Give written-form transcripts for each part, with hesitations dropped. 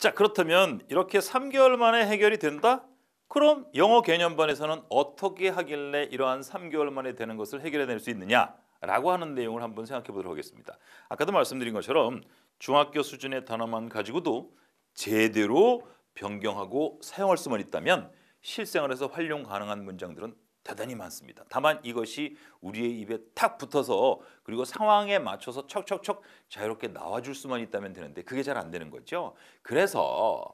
자, 그렇다면 이렇게 3개월 만에 해결이 된다? 그럼 영어 개념반에서는 어떻게 하길래 이러한 3개월 만에 되는 것을 해결해낼 수 있느냐라고 하는 내용을 한번 생각해 보도록 하겠습니다. 아까도 말씀드린 것처럼 중학교 수준의 단어만 가지고도 제대로 변경하고 사용할 수만 있다면 실생활에서 활용 가능한 문장들은 대단히 많습니다. 다만 이것이 우리의 입에 탁 붙어서 그리고 상황에 맞춰서 척척척 자유롭게 나와줄 수만 있다면 되는데 그게 잘 안 되는 거죠. 그래서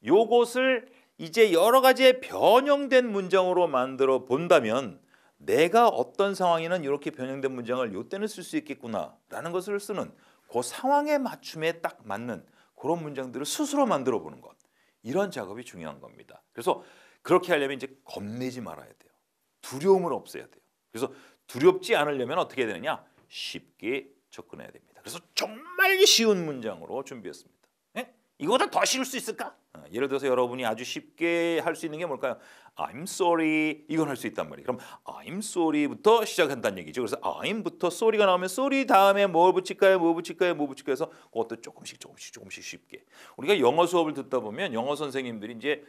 요것을 이제 여러 가지의 변형된 문장으로 만들어 본다면 내가 어떤 상황에는 이렇게 변형된 문장을 요때는 쓸 수 있겠구나라는 것을 쓰는 그 상황에 맞춤에 딱 맞는 그런 문장들을 스스로 만들어 보는 것. 이런 작업이 중요한 겁니다. 그래서 그렇게 하려면 이제 겁내지 말아야 돼요. 두려움을 없애야 돼요. 그래서 두렵지 않으려면 어떻게 해야 되느냐? 쉽게 접근해야 됩니다. 그래서 정말 쉬운 문장으로 준비했습니다. 예? 이거보다 더 쉬울 수 있을까? 예를 들어서 여러분이 아주 쉽게 할 수 있는 게 뭘까요? I'm sorry 이건 할 수 있단 말이에요. 그럼 I'm sorry부터 시작한다는 얘기죠. 그래서 I'm부터 sorry가 나오면 sorry 다음에 뭘 붙일까요? 뭐 붙일까요? 뭐 붙일까요? 해서 그것도 조금씩 쉽게. 우리가 영어 수업을 듣다 보면 영어 선생님들이 이제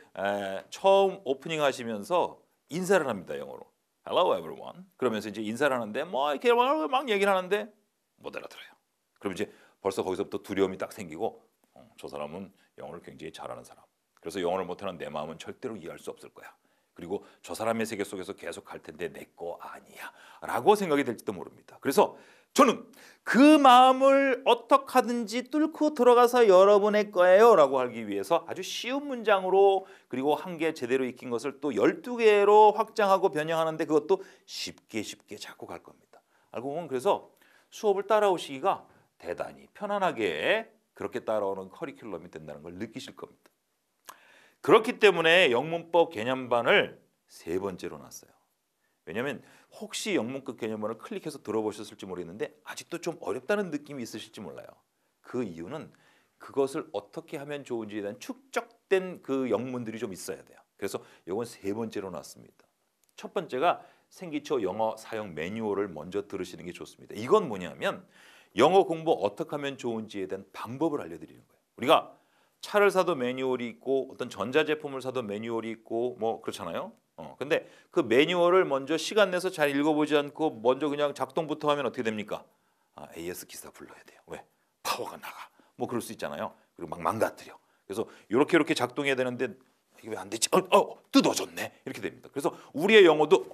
처음 오프닝 하시면서 인사를 합니다. 영어로. Hello everyone. 그러면서 이제 인사를 하는데 뭐 이렇게 막 얘기를 하는데 못 알아들어요. 그럼 이제 벌써 거기서부터 두려움이 딱 생기고 저 사람은 영어를 굉장히 잘하는 사람. 그래서 영어를 못하는 내 마음은 절대로 이해할 수 없을 거야. 그리고 저 사람의 세계 속에서 계속 갈 텐데 내 거 아니야 라고 생각이 될지도 모릅니다. 그래서 저는 그 마음을 어떻게 하든지 뚫고 들어가서 여러분의 거예요 라고 하기 위해서 아주 쉬운 문장으로 그리고 한 개 제대로 익힌 것을 또 12개로 확장하고 변형하는데 그것도 쉽게 자꾸 갈 겁니다. 알고 보면 그래서 수업을 따라오시기가 대단히 편안하게 그렇게 따라오는 커리큘럼이 된다는 걸 느끼실 겁니다. 그렇기 때문에 영문법 개념반을 3번째로 놨어요. 왜냐하면 혹시 영문법 개념반을 클릭해서 들어보셨을지 모르겠는데 아직도 좀 어렵다는 느낌이 있으실지 몰라요. 그 이유는 그것을 어떻게 하면 좋은지에 대한 축적된 그 영문들이 좀 있어야 돼요. 그래서 이건 3번째로 놨습니다. 첫 번째가 생기초 영어 사용 매뉴얼을 먼저 들으시는 게 좋습니다. 이건 뭐냐면 영어 공부 어떻게 하면 좋은지에 대한 방법을 알려드리는 거예요. 우리가 차를 사도 매뉴얼이 있고 어떤 전자제품을 사도 매뉴얼이 있고 뭐 그렇잖아요. 근데 그 매뉴얼을 먼저 시간 내서 잘 읽어보지 않고 먼저 그냥 작동부터 하면 어떻게 됩니까? AS 기사 불러야 돼요. 왜? 파워가 나가. 뭐 그럴 수 있잖아요. 그리고 막 망가뜨려. 그래서 이렇게 작동해야 되는데 이게 왜 안 되지? 뜯어졌네. 이렇게 됩니다. 그래서 우리의 영어도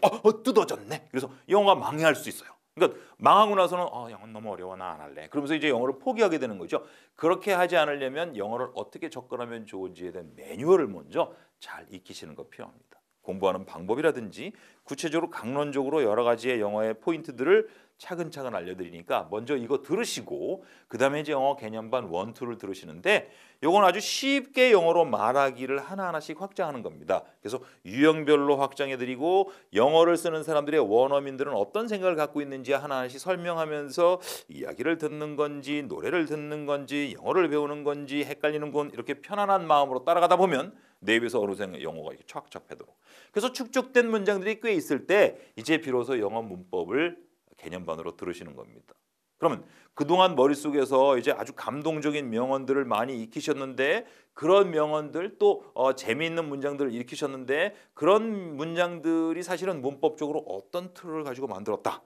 뜯어졌네. 그래서 영어가 망할 수 있어요. 그러니까 망하고 나서는 영어 너무 어려워 나 안 할래. 그러면서 이제 영어를 포기하게 되는 거죠. 그렇게 하지 않으려면 영어를 어떻게 접근하면 좋은지에 대한 매뉴얼을 먼저 잘 익히시는 거 필요합니다. 공부하는 방법이라든지 구체적으로 강론적으로 여러 가지의 영어의 포인트들을 차근차근 알려드리니까 먼저 이거 들으시고 그 다음에 이제 영어 개념반 1, 2를 들으시는데 요건 아주 쉽게 영어로 말하기를 하나하나씩 확장하는 겁니다. 그래서 유형별로 확장해드리고 영어를 쓰는 사람들의 원어민들은 어떤 생각을 갖고 있는지 하나하나씩 설명하면서 이야기를 듣는 건지 노래를 듣는 건지 영어를 배우는 건지 헷갈리는 건 이렇게 편안한 마음으로 따라가다 보면 내 입에서 어느 순간 영어가 이렇게 촥촥 패도록. 그래서 축적된 문장들이 꽤 있을 때 이제 비로소 영어 문법을 개념반으로 들으시는 겁니다. 그러면 그동안 머릿속에서 이제 아주 감동적인 명언들을 많이 익히셨는데 그런 명언들 또 재미있는 문장들을 익히셨는데 그런 문장들이 사실은 문법적으로 어떤 틀을 가지고 만들었다.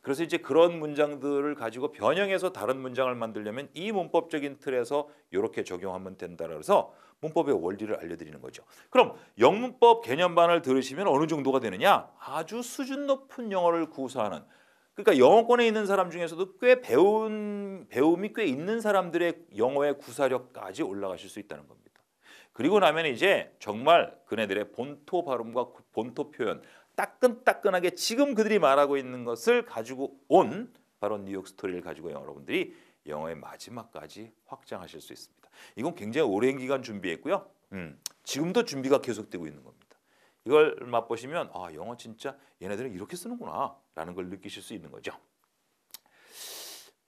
그래서 이제 그런 문장들을 가지고 변형해서 다른 문장을 만들려면 이 문법적인 틀에서 이렇게 적용하면 된다. 그래서 문법의 원리를 알려드리는 거죠. 그럼 영문법 개념반을 들으시면 어느 정도가 되느냐? 아주 수준 높은 영어를 구사하는 그러니까 영어권에 있는 사람 중에서도 꽤 배움이 꽤 있는 사람들의 영어의 구사력까지 올라가실 수 있다는 겁니다. 그리고 나면 이제 정말 그네들의 본토 발음과 본토 표현 따끈따끈하게 지금 그들이 말하고 있는 것을 가지고 온 바로 뉴욕 스토리를 가지고 여러분들이 영어의 마지막까지 확장하실 수 있습니다. 이건 굉장히 오랜 기간 준비했고요. 지금도 준비가 계속되고 있는 겁니다. 이걸 맛보시면 영어 진짜 얘네들은 이렇게 쓰는구나 라는 걸 느끼실 수 있는 거죠.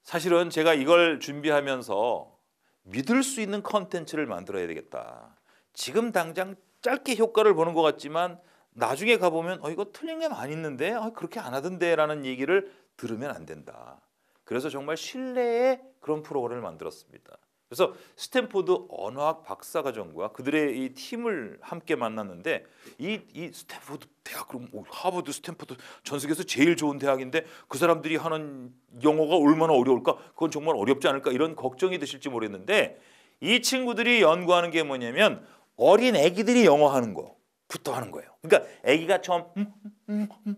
사실은 제가 이걸 준비하면서 믿을 수 있는 컨텐츠를 만들어야 되겠다. 지금 당장 짧게 효과를 보는 것 같지만 나중에 가보면 이거 틀린 게 많이 있는데 그렇게 안 하던데 라는 얘기를 들으면 안 된다. 그래서 정말 신뢰의 그런 프로그램을 만들었습니다. 그래서 스탠포드 언어학 박사과정과 그들의 이 팀을 함께 만났는데 이 스탠포드 대학 그럼 하버드 스탠포드 전 세계에서 제일 좋은 대학인데 그 사람들이 하는 영어가 얼마나 어려울까? 그건 정말 어렵지 않을까? 이런 걱정이 드실지 모르겠는데 이 친구들이 연구하는 게 뭐냐면 어린 애기들이 영어 하는 거부터 하는 거예요. 그러니까 애기가 처음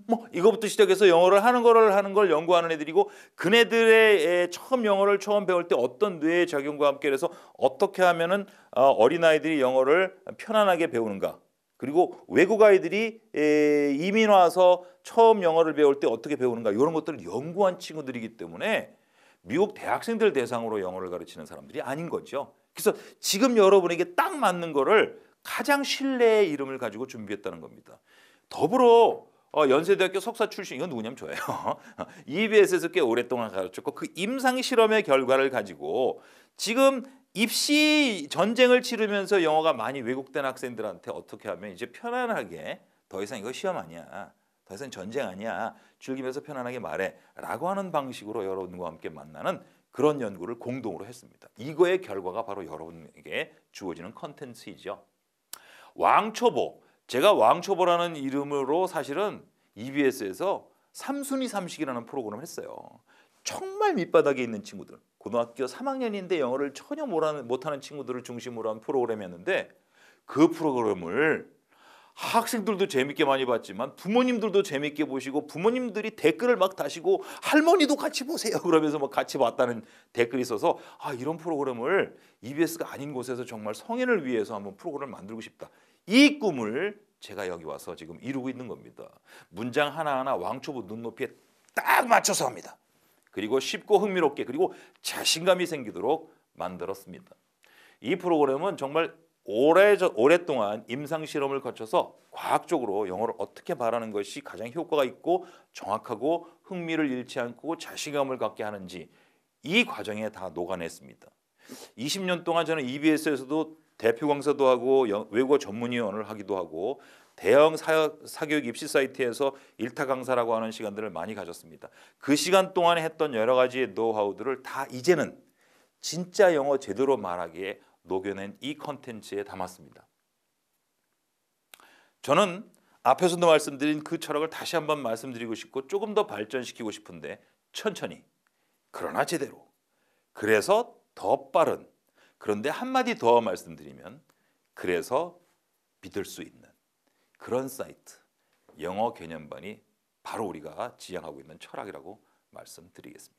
뭐 이거부터 시작해서 영어를 하는 걸 연구하는 애들이고 그네들의 처음 영어를 처음 배울 때 어떤 뇌의 작용과 함께 해서 어떻게 하면은 어린아이들이 영어를 편안하게 배우는가 그리고 외국 아이들이 이민 와서 처음 영어를 배울 때 어떻게 배우는가 이런 것들을 연구한 친구들이기 때문에 미국 대학생들 대상으로 영어를 가르치는 사람들이 아닌 거죠. 그래서 지금 여러분에게 딱 맞는 거를 가장 신뢰의 이름을 가지고 준비했다는 겁니다. 더불어 연세대학교 석사 출신 이건 누구냐면 저예요. EBS에서 꽤 오랫동안 가르쳤고 그 임상 실험의 결과를 가지고 지금 입시 전쟁을 치르면서 영어가 많이 왜곡된 학생들한테 어떻게 하면 이제 편안하게 더 이상 이거 시험 아니야. 더 이상 전쟁 아니야. 즐기면서 편안하게 말해. 라고 하는 방식으로 여러분과 함께 만나는 그런 연구를 공동으로 했습니다. 이거의 결과가 바로 여러분에게 주어지는 컨텐츠이죠. 왕초보. 제가 왕초보라는 이름으로 사실은 EBS에서 삼순위 삼식이라는 프로그램을 했어요. 정말 밑바닥에 있는 친구들. 고등학교 3학년인데 영어를 전혀 못하는 친구들을 중심으로 한 프로그램이었는데 그 프로그램을 학생들도 재밌게 많이 봤지만 부모님들도 재밌게 보시고 부모님들이 댓글을 막 다시고 할머니도 같이 보세요 그러면서 막 같이 봤다는 댓글이 있어서 이런 프로그램을 EBS가 아닌 곳에서 정말 성인을 위해서 한번 프로그램을 만들고 싶다. 이 꿈을 제가 여기 와서 지금 이루고 있는 겁니다. 문장 하나하나 왕초보 눈높이에 딱 맞춰서 합니다. 그리고 쉽고 흥미롭게 그리고 자신감이 생기도록 만들었습니다. 이 프로그램은 정말 오랫동안 임상 실험을 거쳐서 과학적으로 영어를 어떻게 말하는 것이 가장 효과가 있고 정확하고 흥미를 잃지 않고 자신감을 갖게 하는지 이 과정에 다 녹아냈습니다. 20년 동안 저는 EBS에서도 대표 강사도 하고 외국어 전문위원을 하기도 하고 대형 사교육 입시 사이트에서 일타 강사라고 하는 시간들을 많이 가졌습니다. 그 시간 동안에 했던 여러 가지의 노하우들을 다 이제는 진짜 영어 제대로 말하기에 녹여낸 이 컨텐츠에 담았습니다. 저는 앞에서도 말씀드린 그 철학을 다시 한번 말씀드리고 싶고 조금 더 발전시키고 싶은데 천천히 그러나 제대로 그래서 더 빠른 그런데 한마디 더 말씀드리면 그래서 믿을 수 있는 그런 사이트 영어 개념반이 바로 우리가 지향하고 있는 철학이라고 말씀드리겠습니다.